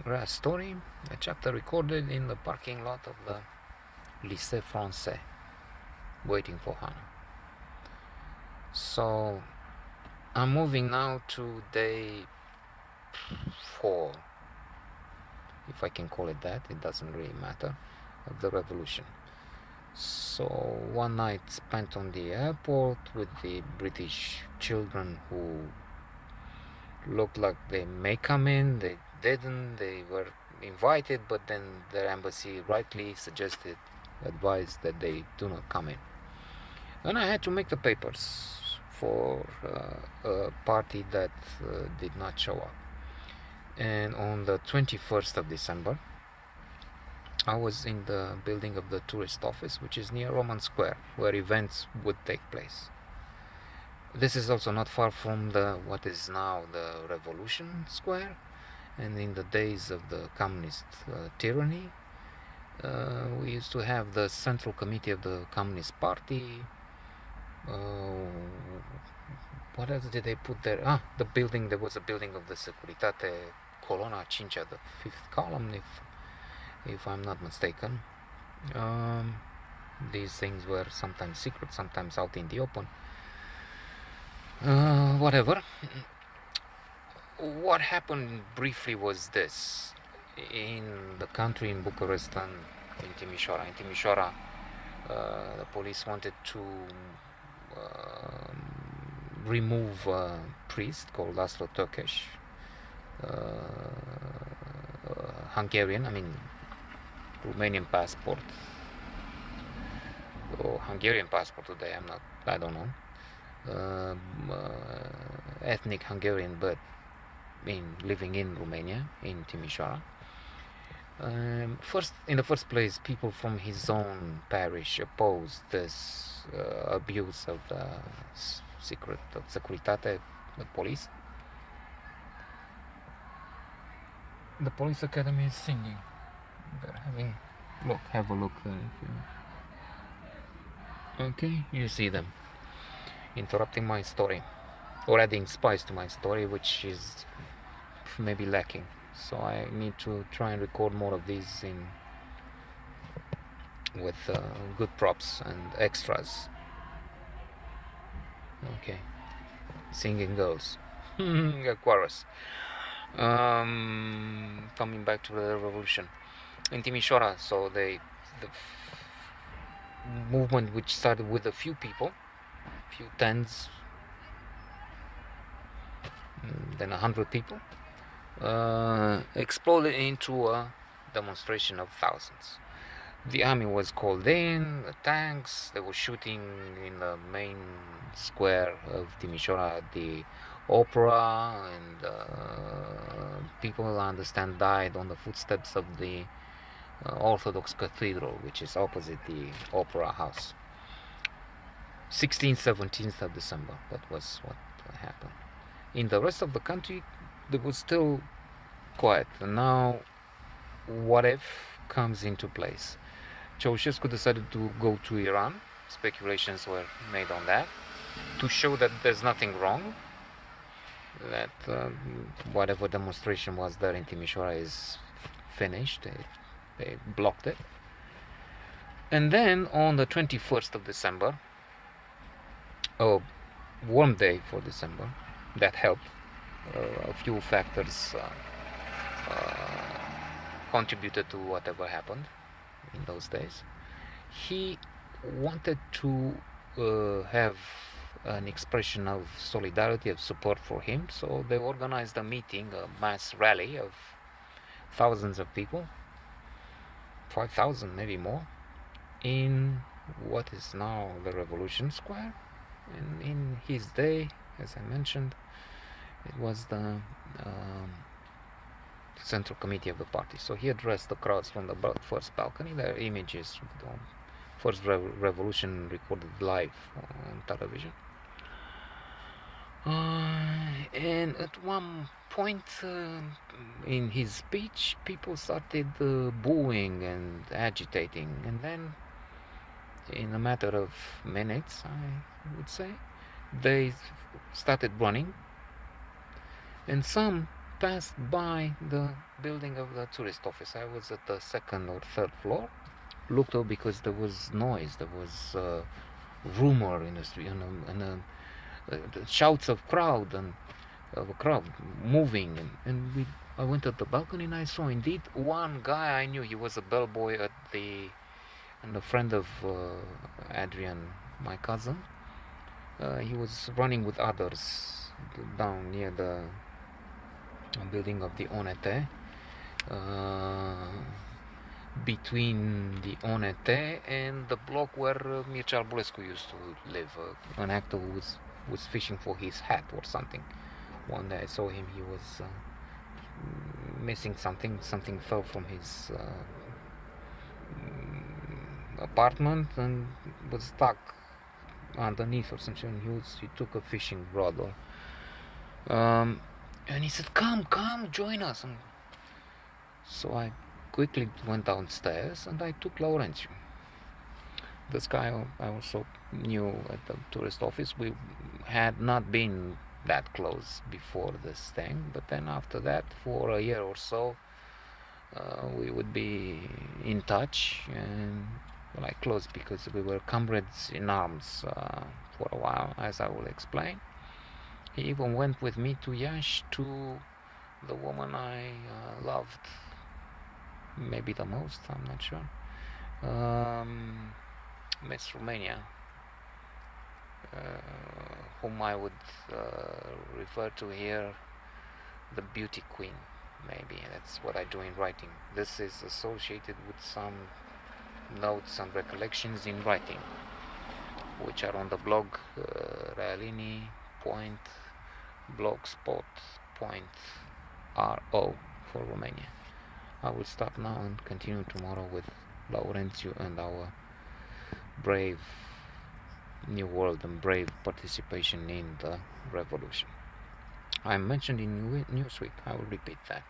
Rhea story, a chapter recorded in the parking lot of the Lycée Français, waiting for Hannah. So I'm moving now to day 4, if I can call it that, it doesn't really matter, of the revolution. So one night spent on the airport with the British children who looked like they may come in, they didn't, they were invited, but then their embassy rightly advised that they do not come in. And I had to make the papers for a party that did not show up. And on the 21st of December, I was in the building of the tourist office, which is near Roman Square, where events would take place. This is also not far from what is now the Revolution Square, and in the days of the communist tyranny, we used to have the Central Committee of the Communist Party. What else did they put there? The building, there was a building of the Securitate Colonna Cincea, the 5th column, if I'm not mistaken. These things were sometimes secret, sometimes out in the open. Whatever. What happened briefly was this. In the country, in Bucharest and in Timișoara, the police wanted to remove a priest called Laszlo Tökes, Hungarian, Romanian passport or Hungarian passport today, I don't know, ethnic Hungarian, but living in Romania, in Timișoara. In the first place, people from his own parish opposed this abuse of the Securitate, the police. The police academy is singing. They're have a look there if you... Okay, you see them interrupting my story, or adding spice to my story, which is maybe lacking. So I need to try and record more of these with good props and extras. Okay, singing girls, a chorus. Coming back to the revolution in Timișoara, so the movement, which started with a few people, few tens, then 100 people, exploded into a demonstration of thousands. The army was called in, the tanks, they were shooting in the main square of Timișoara, the opera, and people, I understand, died on the footsteps of the Orthodox cathedral, which is opposite the opera house. 16th, 17th of December, that was what happened. In the rest of the country, there was still quiet. And now, what if comes into place? Ceausescu decided to go to Iran. Speculations were made on that, to show that there's nothing wrong, that whatever demonstration was there in Timișoara is finished. They blocked it. And then on the 21st of December, a warm day for December, that helped. A few factors contributed to whatever happened in those days. He wanted to have an expression of solidarity, of support for him, so they organized a meeting, a mass rally of thousands of people, 5,000 maybe more, in what is now the Revolution Square. And in his day, as I mentioned, it was the Central Committee of the party. So he addressed the crowds from the first balcony. There are images of the first revolution recorded live on television. And at one point in his speech, people started booing and agitating, and then in a matter of minutes, I would say, they started running, and some passed by the building of the tourist office. I was at the second or third floor. Looked up because there was noise, there was rumor in the street, the shouts of a crowd moving, and I went at the balcony and I saw indeed one guy I knew. He was a bellboy and a friend of Adrian, my cousin. He was running with others down near the building of the Onete, between the Onete and the block where Mircea Arbulescu used to live. An actor who was fishing for his hat or something. One day I saw him, he was missing something. Something fell from his apartment and was stuck underneath or something. He took a fishing rod, and he said, "Come, join us." And so I quickly went downstairs and I took Laurențiu. This guy I also knew at the tourist office. We had not been that close before this thing, but then after that, for a year or so, we would be in touch and like close because we were comrades in arms for a while, as I will explain. He even went with me to Iași to the woman I loved maybe the most, I'm not sure, Miss Romania, whom I would refer to here the beauty queen. Maybe that's what I do in writing. This is associated with some notes and recollections in writing, which are on the blog realini.blogspot.ro for Romania. I will stop now and continue tomorrow with Laurențiu and our brave new world and brave participation in the revolution. I mentioned in Newsweek, I will repeat that.